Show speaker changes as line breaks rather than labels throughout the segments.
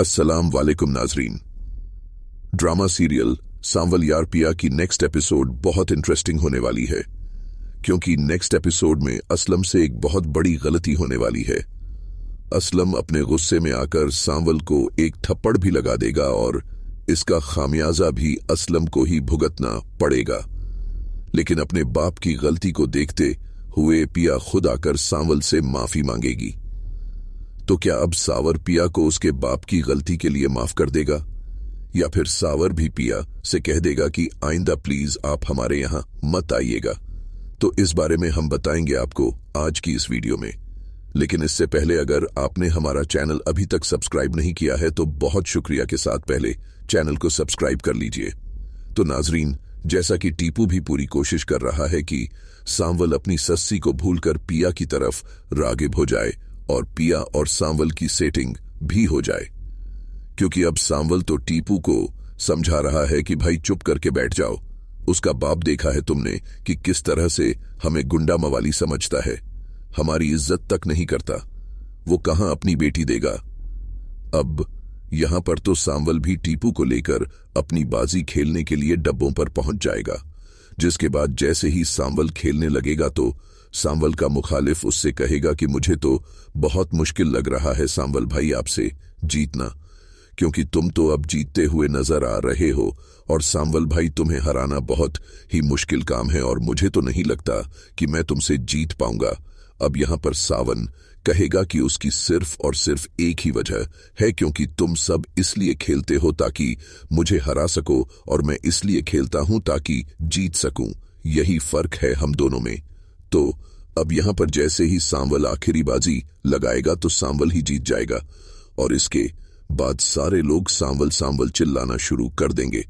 अस्सलाम वालेकुम नाजरीन। ड्रामा सीरियल सांवल यार पिया की नेक्स्ट एपिसोड बहुत इंटरेस्टिंग होने वाली है, क्योंकि नेक्स्ट एपिसोड में असलम से एक बहुत बड़ी गलती होने वाली है। असलम अपने गुस्से में आकर सांवल को एक थप्पड़ भी लगा देगा और इसका खामियाजा भी असलम को ही भुगतना पड़ेगा। लेकिन अपने बाप की गलती को देखते हुए पिया खुद आकर सांवल से माफी मांगेगी। तो क्या अब सावर पिया को उसके बाप की गलती के लिए माफ कर देगा, या फिर सावर भी पिया से कह देगा कि आइंदा प्लीज आप हमारे यहां मत आइएगा? तो इस बारे में हम बताएंगे आपको आज की इस वीडियो में। लेकिन इससे पहले अगर आपने हमारा चैनल अभी तक सब्सक्राइब नहीं किया है तो बहुत शुक्रिया के साथ पहले चैनल को सब्सक्राइब कर लीजिए। तो नाजरीन, जैसा कि टीपू भी पूरी कोशिश कर रहा है कि सांवल अपनी सस्सी को भूलकर पिया की तरफ रागिब हो जाए और पिया और सांवल की सेटिंग भी हो जाए, क्योंकि अब सांवल तो टीपू को समझा रहा है कि भाई चुप करके बैठ जाओ। उसका बाप देखा है तुमने कि किस तरह से हमें गुंडा मवाली समझता है, हमारी इज्जत तक नहीं करता, वो कहां अपनी बेटी देगा। अब यहां पर तो सांवल भी टीपू को लेकर अपनी बाजी खेलने के लिए डब्बों पर पहुंच जाएगा, जिसके बाद जैसे ही सांवल खेलने लगेगा तो सांवल का मुखालिफ उससे कहेगा कि मुझे तो बहुत मुश्किल लग रहा है सांवल भाई आपसे जीतना, क्योंकि तुम तो अब जीतते हुए नजर आ रहे हो और सांवल भाई तुम्हें हराना बहुत ही मुश्किल काम है और मुझे तो नहीं लगता कि मैं तुमसे जीत पाऊंगा। अब यहां पर सावन कहेगा कि उसकी सिर्फ और सिर्फ एक ही वजह है, क्योंकि तुम सब इसलिए खेलते हो ताकि मुझे हरा सको और मैं इसलिए खेलता हूं ताकि जीत सकूं। यही फर्क है हम दोनों में। तो अब यहां पर जैसे ही सांवल आखिरी बाजी लगाएगा तो सांवल ही जीत जाएगा और इसके बाद सारे लोग सांवल सांवल चिल्लाना शुरू कर देंगे।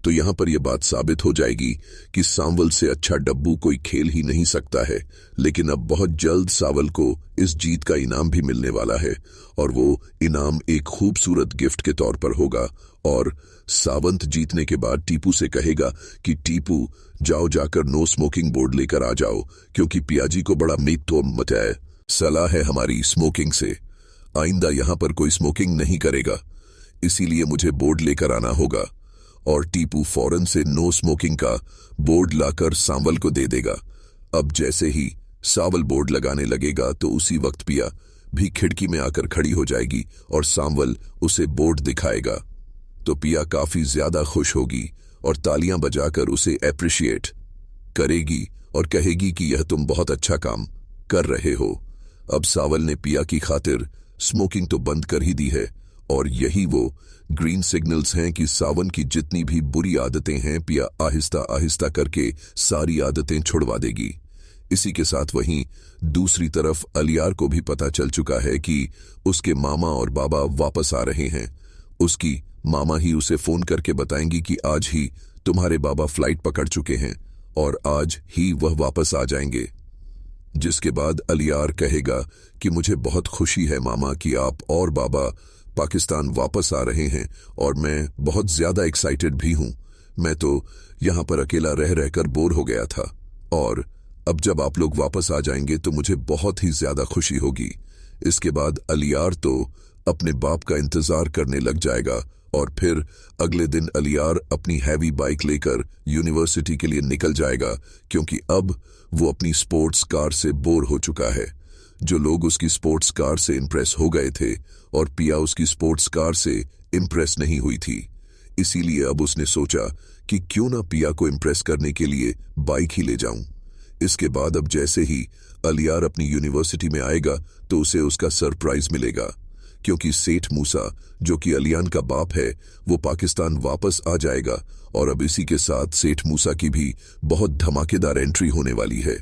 तो यहां पर यह बात साबित हो जाएगी कि सांवल से अच्छा डब्बू कोई खेल ही नहीं सकता है। लेकिन अब बहुत जल्द सांवल को इस जीत का इनाम भी मिलने वाला है और वो इनाम एक खूबसूरत गिफ्ट के तौर पर होगा। और सावंत जीतने के बाद टीपू से कहेगा कि टीपू जाओ जाकर नो स्मोकिंग बोर्ड लेकर आ जाओ, क्योंकि पियाजी को बड़ा मीतो मचाए सलाह है हमारी स्मोकिंग से। आइंदा यहां पर कोई स्मोकिंग नहीं करेगा, इसीलिए मुझे बोर्ड लेकर आना होगा। और टीपू फौरन से नो स्मोकिंग का बोर्ड लाकर सांवल को दे देगा। अब जैसे ही सांवल बोर्ड लगाने लगेगा तो उसी वक्त पिया भी खिड़की में आकर खड़ी हो जाएगी और सांवल उसे बोर्ड दिखाएगा। तो पिया काफी ज्यादा खुश होगी और तालियां बजाकर उसे एप्रिशिएट करेगी और कहेगी कि यह तुम बहुत अच्छा काम कर रहे हो। अब सांवल ने पिया की खातिर स्मोकिंग तो बंद कर ही दी है और यही वो ग्रीन सिग्नल्स हैं कि सावन की जितनी भी बुरी आदतें हैं पिया आहिस्ता आहिस्ता करके सारी आदतें छुड़वा देगी। इसी के साथ वहीं दूसरी तरफ अलियार को भी पता चल चुका है कि उसके मामा और बाबा वापस आ रहे हैं। उसकी मामा ही उसे फोन करके बताएंगी कि आज ही तुम्हारे बाबा फ्लाइट पकड़ चुके हैं और आज ही वह वापस आ जाएंगे। जिसके बाद अलियार कहेगा कि मुझे बहुत खुशी है मामा कि आप और बाबा पाकिस्तान वापस आ रहे हैं और मैं बहुत ज्यादा एक्साइटेड भी हूं। मैं तो यहां पर अकेला रह रहकर बोर हो गया था और अब जब आप लोग वापस आ जाएंगे तो मुझे बहुत ही ज्यादा खुशी होगी। इसके बाद अलियार तो अपने बाप का इंतजार करने लग जाएगा और फिर अगले दिन अलियार अपनी हैवी बाइक लेकर यूनिवर्सिटी के लिए निकल जाएगा, क्योंकि अब वो अपनी स्पोर्ट्स कार से बोर हो चुका है। जो लोग उसकी स्पोर्ट्स कार से इंप्रेस हो गए थे और पिया उसकी स्पोर्ट्स कार से इंप्रेस नहीं हुई थी, इसीलिए अब उसने सोचा कि क्यों ना पिया को इंप्रेस करने के लिए बाइक ही ले जाऊं। इसके बाद अब जैसे ही अलियार अपनी यूनिवर्सिटी में आएगा तो उसे उसका सरप्राइज मिलेगा, क्योंकि सेठ मूसा जो कि अलियान का बाप है वो पाकिस्तान वापस आ जाएगा और अब इसी के साथ सेठ मूसा की भी बहुत धमाकेदार एंट्री होने वाली है।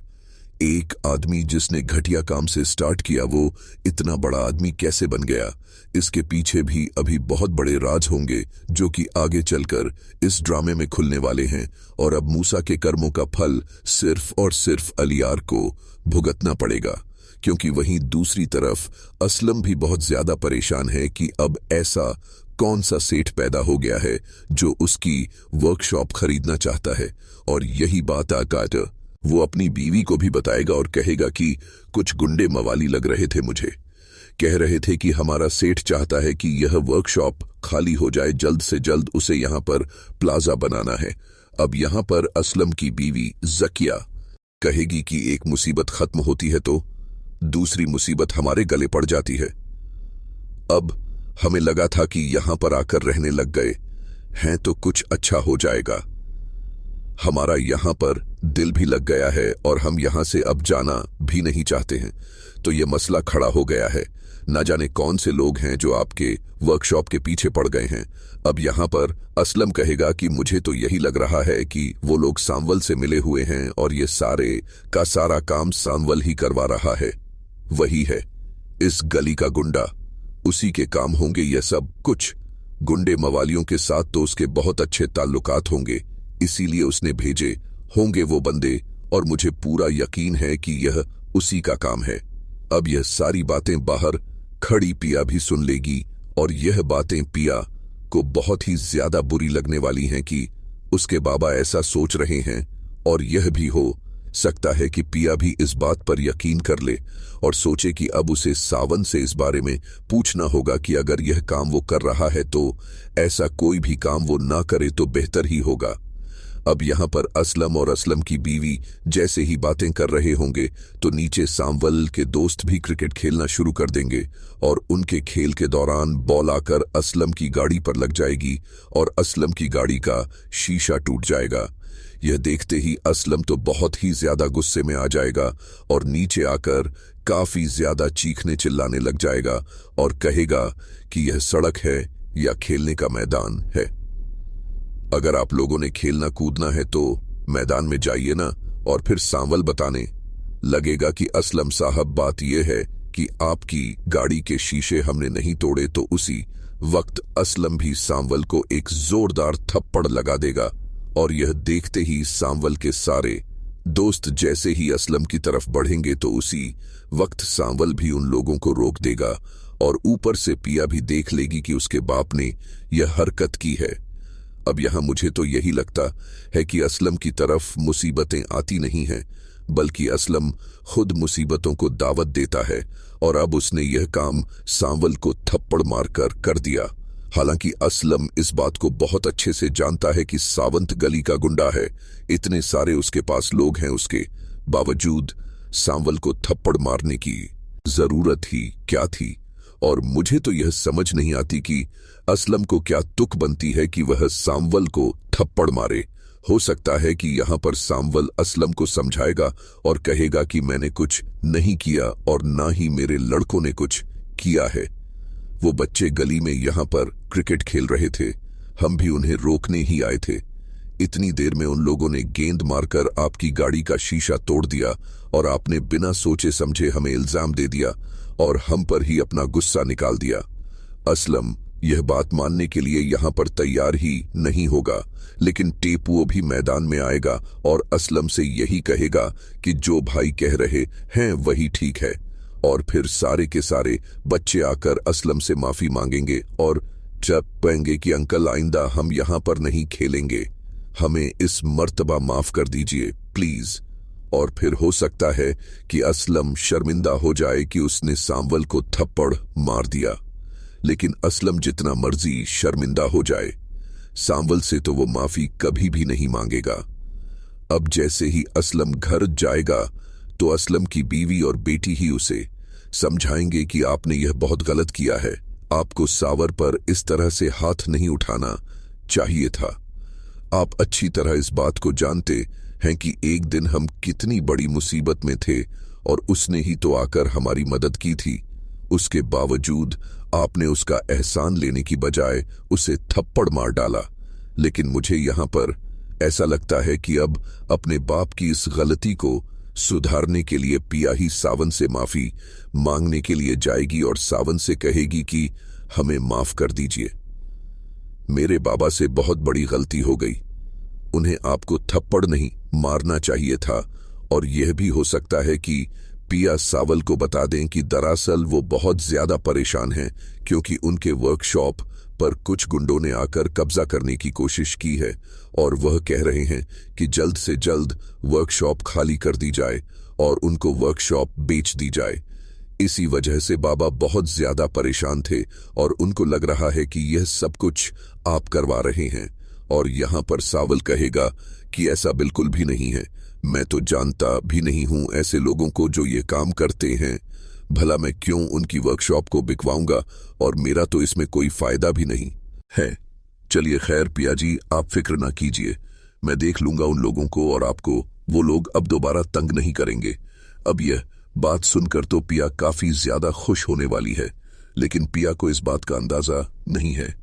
एक आदमी जिसने घटिया काम से स्टार्ट किया वो इतना बड़ा आदमी कैसे बन गया, इसके पीछे भी अभी बहुत बड़े राज होंगे जो कि आगे चलकर इस ड्रामे में खुलने वाले हैं। और अब मूसा के कर्मों का फल सिर्फ और सिर्फ अलियार को भुगतना पड़ेगा, क्योंकि वहीं दूसरी तरफ असलम भी बहुत ज्यादा परेशान है कि अब ऐसा कौन सा सेठ पैदा हो गया है जो उसकी वर्कशॉप खरीदना चाहता है। और यही बात आकर वो अपनी बीवी को भी बताएगा और कहेगा कि कुछ गुंडे मवाली लग रहे थे मुझे, कह रहे थे कि हमारा सेठ चाहता है कि यह वर्कशॉप खाली हो जाए, जल्द से जल्द उसे यहाँ पर प्लाजा बनाना है। अब यहाँ पर असलम की बीवी जकिया कहेगी कि एक मुसीबत खत्म होती है तो दूसरी मुसीबत हमारे गले पड़ जाती है। अब हमें लगा था कि यहाँ पर आकर रहने लग गए हैं तो कुछ अच्छा हो जाएगा। हमारा यहाँ पर दिल भी लग गया है और हम यहाँ से अब जाना भी नहीं चाहते हैं। तो ये मसला खड़ा हो गया है। ना जाने कौन से लोग हैं जो आपके वर्कशॉप के पीछे पड़ गए हैं। अब यहाँ पर असलम कहेगा कि मुझे तो यही लग रहा है कि वो लोग सांवल से मिले हुए हैं और ये सारे का सारा काम सांवल ही करवा रहा है। वही है इस गली का गुंडा, उसी के काम होंगे यह सब कुछ। गुंडे मवालियों के साथ तो उसके बहुत अच्छे ताल्लुकात होंगे, इसीलिए उसने भेजे होंगे वो बंदे, और मुझे पूरा यकीन है कि यह उसी का काम है। अब यह सारी बातें बाहर खड़ी पिया भी सुन लेगी और यह बातें पिया को बहुत ही ज्यादा बुरी लगने वाली हैं कि उसके बाबा ऐसा सोच रहे हैं। और यह भी हो सकता है कि पिया भी इस बात पर यकीन कर ले और सोचे कि अब उसे सावन से इस बारे में पूछना होगा कि अगर यह काम वो कर रहा है तो ऐसा कोई भी काम वो ना करे तो बेहतर ही होगा। अब यहाँ पर असलम और असलम की बीवी जैसे ही बातें कर रहे होंगे तो नीचे सांवल के दोस्त भी क्रिकेट खेलना शुरू कर देंगे और उनके खेल के दौरान बॉल आकर असलम की गाड़ी पर लग जाएगी और असलम की गाड़ी का शीशा टूट जाएगा। यह देखते ही असलम तो बहुत ही ज्यादा गुस्से में आ जाएगा और नीचे आकर काफी ज्यादा चीखने चिल्लाने लग जाएगा और कहेगा कि यह सड़क है या खेलने का मैदान है। अगर आप लोगों ने खेलना कूदना है तो मैदान में जाइए ना। और फिर सांवल बताने लगेगा कि असलम साहब बात यह है कि आपकी गाड़ी के शीशे हमने नहीं तोड़े। तो उसी वक्त असलम भी सांवल को एक जोरदार थप्पड़ लगा देगा और यह देखते ही सांवल के सारे दोस्त जैसे ही असलम की तरफ बढ़ेंगे तो उसी वक्त सांवल भी उन लोगों को रोक देगा और ऊपर से पिया भी देख लेगी कि उसके बाप ने यह हरकत की है। अब यहां मुझे तो यही लगता है कि असलम की तरफ मुसीबतें आती नहीं हैं, बल्कि असलम खुद मुसीबतों को दावत देता है और अब उसने यह काम सांवल को थप्पड़ मारकर कर दिया। हालांकि असलम इस बात को बहुत अच्छे से जानता है कि सावंत गली का गुंडा है, इतने सारे उसके पास लोग हैं, उसके बावजूद सांवल को थप्पड़ मारने की जरूरत ही क्या थी। और मुझे तो यह समझ नहीं आती कि असलम को क्या तुक बनती है कि वह सांवल को थप्पड़ मारे। हो सकता है कि यहाँ पर सांवल असलम को समझाएगा और कहेगा कि मैंने कुछ नहीं किया और ना ही मेरे लड़कों ने कुछ किया है। वो बच्चे गली में यहाँ पर क्रिकेट खेल रहे थे, हम भी उन्हें रोकने ही आए थे। इतनी देर में उन लोगों ने गेंद मारकर आपकी गाड़ी का शीशा तोड़ दिया और आपने बिना सोचे समझे हमें इल्जाम दे दिया और हम पर ही अपना गुस्सा निकाल दिया। असलम यह बात मानने के लिए यहाँ पर तैयार ही नहीं होगा, लेकिन टेपुओ भी मैदान में आएगा और असलम से यही कहेगा कि जो भाई कह रहे हैं वही ठीक है। और फिर सारे के सारे बच्चे आकर असलम से माफी मांगेंगे और जब कहेंगे कि अंकल आइंदा हम यहाँ पर नहीं खेलेंगे, हमें इस मर्तबा माफ कर दीजिए प्लीज। और फिर हो सकता है कि असलम शर्मिंदा हो जाए कि उसने सांवल को थप्पड़ मार दिया, लेकिन असलम जितना मर्जी शर्मिंदा हो जाए, सांवल से तो वो माफी कभी भी नहीं मांगेगा। अब जैसे ही असलम घर जाएगा तो असलम की बीवी और बेटी ही उसे समझाएंगे कि आपने यह बहुत गलत किया है, आपको सावर पर इस तरह से हाथ नहीं उठाना चाहिए था। आप अच्छी तरह इस बात को जानते हैं कि एक दिन हम कितनी बड़ी मुसीबत में थे और उसने ही तो आकर हमारी मदद की थी। उसके बावजूद आपने उसका एहसान लेने की बजाय उसे थप्पड़ मार डाला। लेकिन मुझे यहाँ पर ऐसा लगता है कि अब अपने बाप की इस गलती को सुधारने के लिए पिया ही सावन से माफी मांगने के लिए जाएगी और सावन से कहेगी कि हमें माफ कर दीजिए, मेरे बाबा से बहुत बड़ी गलती हो गई, उन्हें आपको थप्पड़ नहीं मारना चाहिए था। और यह भी हो सकता है कि पिया सावल को बता दें कि दरअसल वो बहुत ज्यादा परेशान हैं क्योंकि उनके वर्कशॉप पर कुछ गुंडों ने आकर कब्जा करने की कोशिश की है और वह कह रहे हैं कि जल्द से जल्द वर्कशॉप खाली कर दी जाए और उनको वर्कशॉप बेच दी जाए। इसी वजह से बाबा बहुत ज्यादा परेशान थे और उनको लग रहा है कि यह सब कुछ आप करवा रहे हैं। और यहाँ पर सावल कहेगा कि ऐसा बिल्कुल भी नहीं है, मैं तो जानता भी नहीं हूं ऐसे लोगों को जो ये काम करते हैं। भला मैं क्यों उनकी वर्कशॉप को बिकवाऊंगा, और मेरा तो इसमें कोई फायदा भी नहीं है। चलिए खैर पिया जी, आप फिक्र ना कीजिए, मैं देख लूंगा उन लोगों को और आपको वो लोग अब दोबारा तंग नहीं करेंगे। अब यह बात सुनकर तो पिया काफी ज्यादा खुश होने वाली है, लेकिन पिया को इस बात का अंदाजा नहीं है